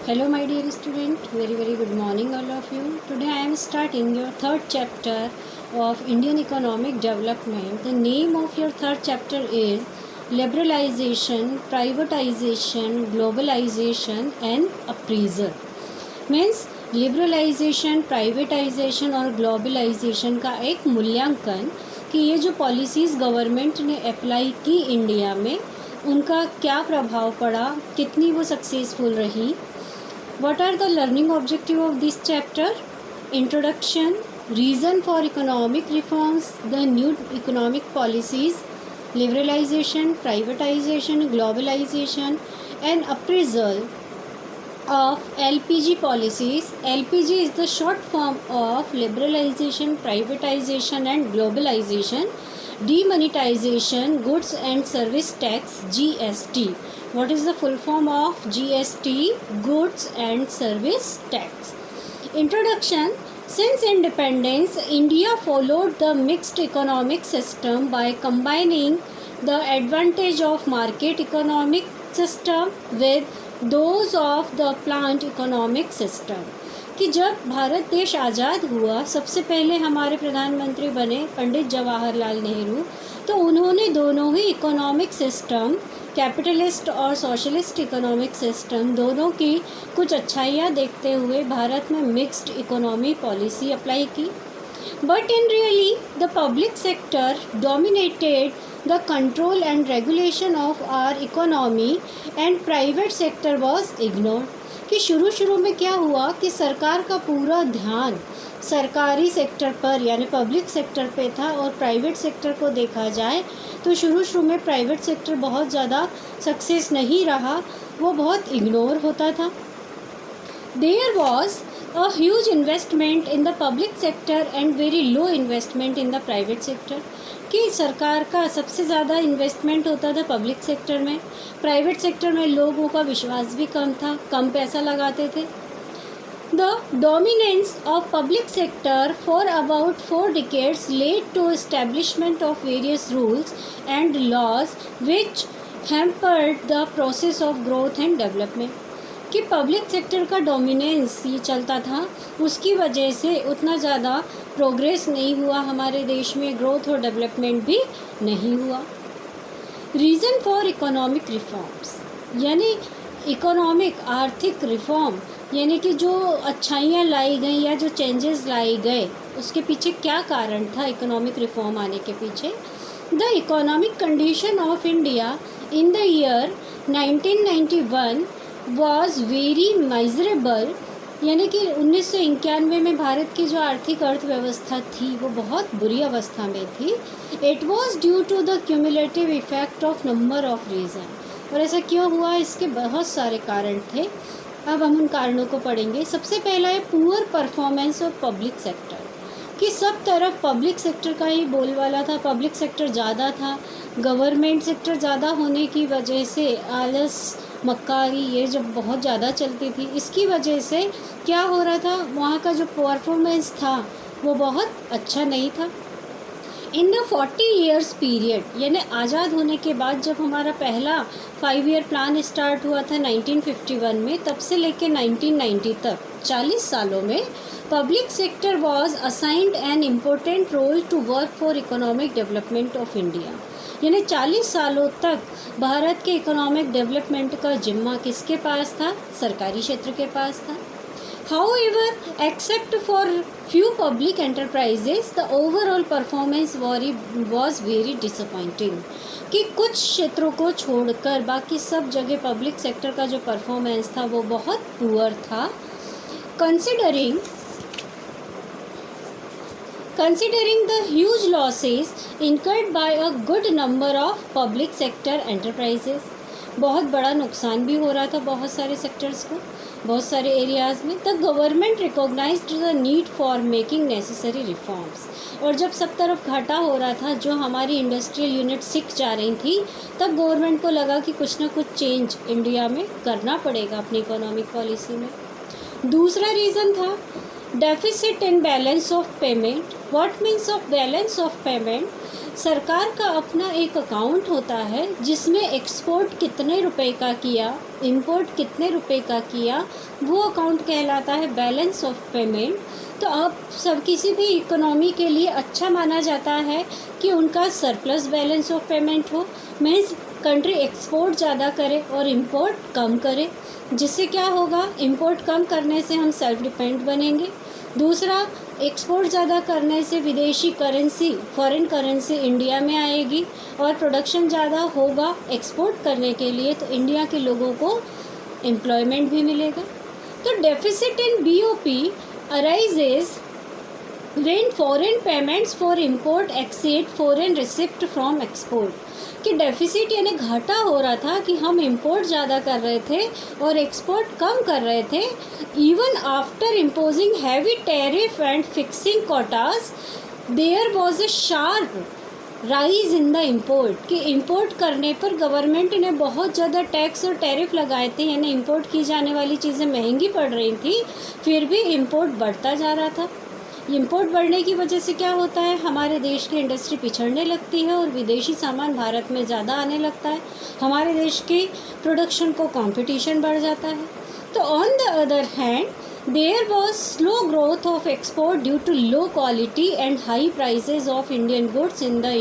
Hello my dear student, very good morning all of you. Today I am starting your third chapter of Indian economic development. The name of your third chapter is Liberalization, Privatization, Globalization and Appraisal. Means liberalisation, privatisation और globalisation का एक मूल्यांकन कि ये जो policies government ने apply की India में उनका क्या प्रभाव पड़ा, कितनी वो सक्सेसफुल रही. What are the learning objective of this chapter? Introduction, reason for economic reforms, the new economic policies, liberalization, privatization, globalization and appraisal of LPG policies. LPG is the short form of liberalization, privatization and globalization. Demonetization, goods and service tax, GST. What is the full form of GST? Goods and service tax. Introduction. Since independence, India followed the mixed economic system by combining the advantage of market economic system with those of the plant economic system. कि जब भारत देश आज़ाद हुआ, सबसे पहले हमारे प्रधानमंत्री बने पंडित जवाहरलाल नेहरू. तो उन्होंने दोनों ही इकोनॉमिक सिस्टम, कैपिटलिस्ट और सोशलिस्ट इकोनॉमिक सिस्टम, दोनों की कुछ अच्छाइयाँ देखते हुए भारत में मिक्स्ड इकोनॉमी पॉलिसी अप्लाई की. But in really the public sector dominated the control and regulation of our economy and private sector was ignored. कि शुरू में क्या हुआ कि सरकार का पूरा ध्यान सरकारी सेक्टर पर यानी पब्लिक सेक्टर पे था और प्राइवेट सेक्टर को देखा जाए तो शुरू में प्राइवेट सेक्टर बहुत ज़्यादा सक्सेस नहीं रहा, वो बहुत इग्नोर होता था. There was a huge investment in the public sector and very low investment in the private sector. कि सरकार का सबसे ज़्यादा इन्वेस्टमेंट होता था पब्लिक सेक्टर में, प्राइवेट सेक्टर में लोगों का विश्वास भी कम था, कम पैसा लगाते थे. The dominance of public sector for about 4 decades led to establishment of various rules and laws which hampered the process of growth and development. कि पब्लिक सेक्टर का डोमिनेंस ये चलता था, उसकी वजह से उतना ज़्यादा प्रोग्रेस नहीं हुआ हमारे देश में, ग्रोथ और डेवलपमेंट भी नहीं हुआ. रीज़न फॉर इकोनॉमिक रिफॉर्म्स यानी इकोनॉमिक आर्थिक रिफॉर्म यानी कि जो अच्छाइयाँ लाई गई या जो चेंजेस लाए गए उसके पीछे क्या कारण था इकोनॉमिक रिफॉर्म आने के पीछे. The economic condition of India in the year 1991 was very miserable. यानी कि 1991 में भारत की जो आर्थिक अर्थव्यवस्था थी वो बहुत बुरी अवस्था में थी. It was due to the cumulative effect of number of reason. और ऐसा क्यों हुआ, इसके बहुत सारे कारण थे. अब हम उन कारणों को पढ़ेंगे. सबसे पहला है poor performance of public sector. कि सब तरफ पब्लिक सेक्टर का ही बोलबाला था, पब्लिक सेक्टर ज़्यादा था. गवर्नमेंट सेक्टर ज़्यादा होने की वजह से आलस, मक्कारी ये जब बहुत ज़्यादा चलती थी, इसकी वजह से क्या हो रहा था, वहाँ का जो परफॉर्मेंस था वो बहुत अच्छा नहीं था. इन द 40 ईयर्स पीरियड यानी आज़ाद होने के बाद जब हमारा पहला 5 ईयर प्लान स्टार्ट हुआ था 1951 में, तब से लेकर 1990 तक 40 सालों में public sector was assigned an important role to work for economic development of India. यानी 40 सालों तक भारत के इकोनॉमिक डेवलपमेंट का जिम्मा किसके पास था, सरकारी क्षेत्र के पास था. However, except for few public enterprises, the overall performance was very disappointing. कि कुछ क्षेत्रों को छोड़कर बाकी सब जगह पब्लिक सेक्टर का जो परफॉर्मेंस था वो बहुत पुअर था. Considering the huge losses incurred by a good number of public sector enterprises, बहुत बड़ा नुकसान भी हो रहा था बहुत सारे सेक्टर्स को, बहुत सारे एरियाज़ में. The government recognised the need for making necessary reforms. और जब सब तरफ घाटा हो रहा था, जो हमारी इंडस्ट्रियल यूनिट सिक जा रही थी, तब गवर्नमेंट को लगा कि कुछ ना कुछ चेंज इंडिया में करना पड़ेगा अपनी इकोनॉमिक पॉलिसी में. दूसरा रीज़न था deficit and balance of payment. What means of balance of payment? सरकार का अपना एक अकाउंट होता है जिसमें एक्सपोर्ट कितने रुपए का किया, इंपोर्ट कितने रुपए का किया, वो अकाउंट कहलाता है बैलेंस ऑफ पेमेंट। तो अब सब किसी भी इकोनॉमी के लिए अच्छा माना जाता है कि उनका सरप्लस बैलेंस ऑफ पेमेंट हो, मीन्स कंट्री एक्सपोर्ट ज़्यादा करे और इंपोर्ट कम करे। जिससे क्या होगा, इंपोर्ट कम करने से हम सेल्फ डिपेंड बनेंगे। दूसरा, एक्सपोर्ट ज़्यादा करने से विदेशी करेंसी, फॉरेन करेंसी इंडिया में आएगी और प्रोडक्शन ज़्यादा होगा एक्सपोर्ट करने के लिए, तो इंडिया के लोगों को एम्प्लॉयमेंट भी मिलेगा। तो deficit in BOP arises when foreign payments for import exceed foreign receipt from export। कि डेफिसिट यानी घाटा हो रहा था कि हम इंपोर्ट ज़्यादा कर रहे थे और एक्सपोर्ट कम कर रहे थे। Even after imposing heavy tariff and fixing quotas there was a sharp rise in the import. कि इंपोर्ट करने पर गवर्नमेंट ने बहुत ज़्यादा टैक्स और टैरिफ लगाए थे, यानी इंपोर्ट की जाने वाली चीज़ें महंगी पड़ रही थी, फिर भी इंपोर्ट बढ़ता जा रहा था। इंपोर्ट बढ़ने की वजह से क्या होता है, हमारे देश की इंडस्ट्री पिछड़ने लगती है और विदेशी सामान भारत में ज़्यादा आने लगता है, हमारे देश की प्रोडक्शन को कंपटीशन बढ़ जाता है। तो on the other hand there was slow growth of export due to low quality and high prices of Indian goods in the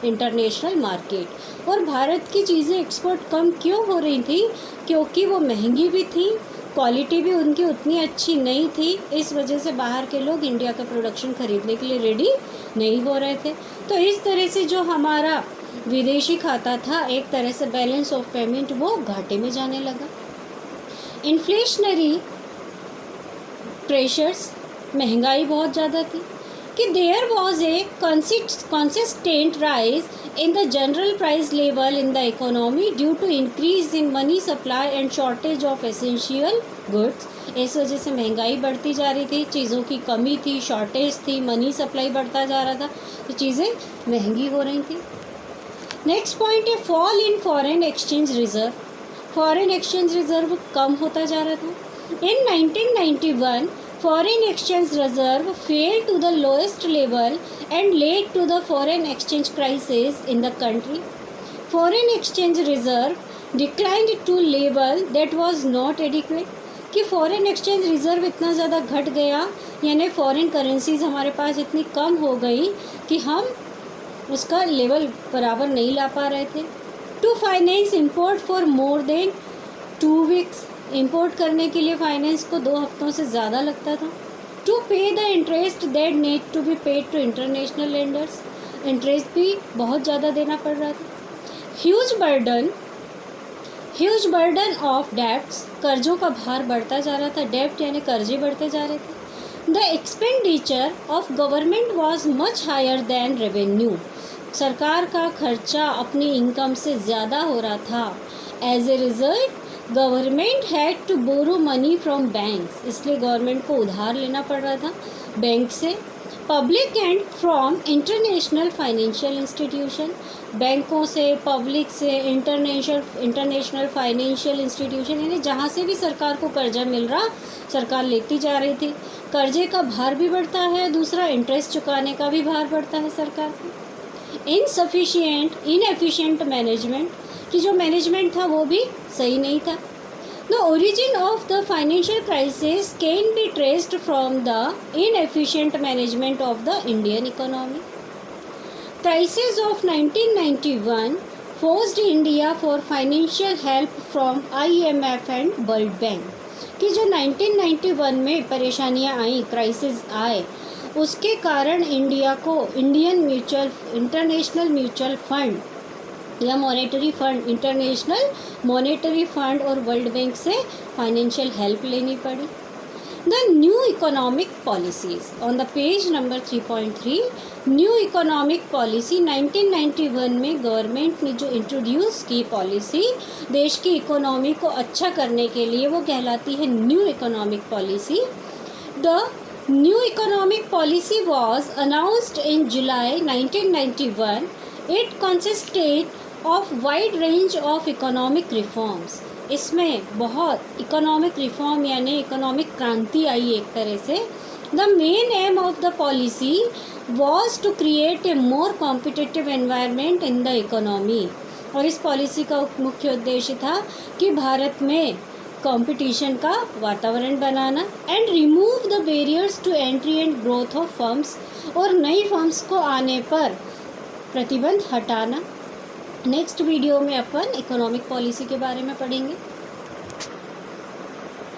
international market। और भारत की चीज़ें एक्सपोर्ट कम क्यों हो रही थी? क्योंकि वो महंगी भी थी, क्वालिटी भी उनकी उतनी अच्छी नहीं थी। इस वजह से बाहर के लोग इंडिया का प्रोडक्शन खरीदने के लिए रेडी नहीं हो रहे थे। तो इस तरह से जो हमारा विदेशी खाता था, एक तरह से बैलेंस ऑफ पेमेंट वो घाटे में जाने लगा। इन्फ्लेशनरी प्रेशर्स, महंगाई बहुत ज़्यादा थी। कि there was a consistent rise in the general price level in the economy due to increase in money supply and shortage of essential goods। इस वजह से महंगाई बढ़ती जा रही थी, चीज़ों की कमी थी, शॉर्टेज थी, मनी सप्लाई बढ़ता जा रहा था, तो चीज़ें महंगी हो रही थी। नेक्स्ट पॉइंट है fall in foreign exchange reserve. Foreign exchange reserve कम होता जा रहा था। In 1991 foreign exchange reserve fell to the lowest level and led to the foreign exchange crisis in the country। Foreign exchange reserve declined to level that was not adequate। कि foreign exchange reserve इतना ज़्यादा घट गया, यानी foreign currencies हमारे पास इतनी कम हो गई कि हम उसका लेवल बराबर नहीं ला पा रहे थे। To finance import for more than 2 weeks। इंपोर्ट करने के लिए फाइनेंस को 2 हफ्तों से ज़्यादा लगता था। To pay the interest that need to be paid to international lenders. Interest भी बहुत ज़्यादा देना पड़ रहा था। Huge burden of debts. कर्जों का भार बढ़ता जा रहा था। डेब्ट यानी कर्जे बढ़ते जा रहे थे। The expenditure of government was much higher than revenue. सरकार का खर्चा अपनी इनकम से ज़्यादा हो रहा था। As a result government had to borrow money from banks. इसलिए गवर्नमेंट को उधार लेना पड़ रहा था बैंक से। Public and from international financial institution. बैंकों से, पब्लिक से, इंटरनेशनल फाइनेंशियल इंस्टीट्यूशन, यानी जहाँ से भी सरकार को कर्जा मिल रहा सरकार लेती जा रही थी। कर्जे का भार भी बढ़ता है, दूसरा इंटरेस्ट चुकाने का भी भार बढ़ता है सरकार को। इनएफिशिएंट मैनेजमेंट, कि जो मैनेजमेंट था वो भी सही नहीं था। The origin of the financial crisis can be traced from the inefficient management of the Indian economy. Crisis of 1991 forced India for financial help from IMF and world bank. कि जो 1991 में परेशानियां आई, क्राइसिस आए, उसके कारण इंडिया को international mutual fund या monetary fund, international monetary fund और वर्ल्ड बैंक से फाइनेंशियल हेल्प लेनी पड़ी। The new economic policies on the page number 3.3। New economic policy 1991 में गवर्नमेंट ने जो इंट्रोड्यूस की पॉलिसी देश की इकोनॉमी को अच्छा करने के लिए, वो कहलाती है new economic policy. The new economic policy was announced in July 1991। It consisted of wide range of economic reforms. इसमें बहुत इकोनॉमिक रिफॉर्म यानी इकोनॉमिक क्रांति आई एक तरह से। The main aim of the policy was to create a more competitive environment in the economy. और इस policy का मुख्य उद्देश्य था कि भारत में कंपटीशन का वातावरण बनाना and remove the barriers to entry and growth of firms, और नई फर्म्स को आने पर प्रतिबंध हटाना। नेक्स्ट वीडियो में अपन इकोनॉमिक पॉलिसी के बारे में पढ़ेंगे।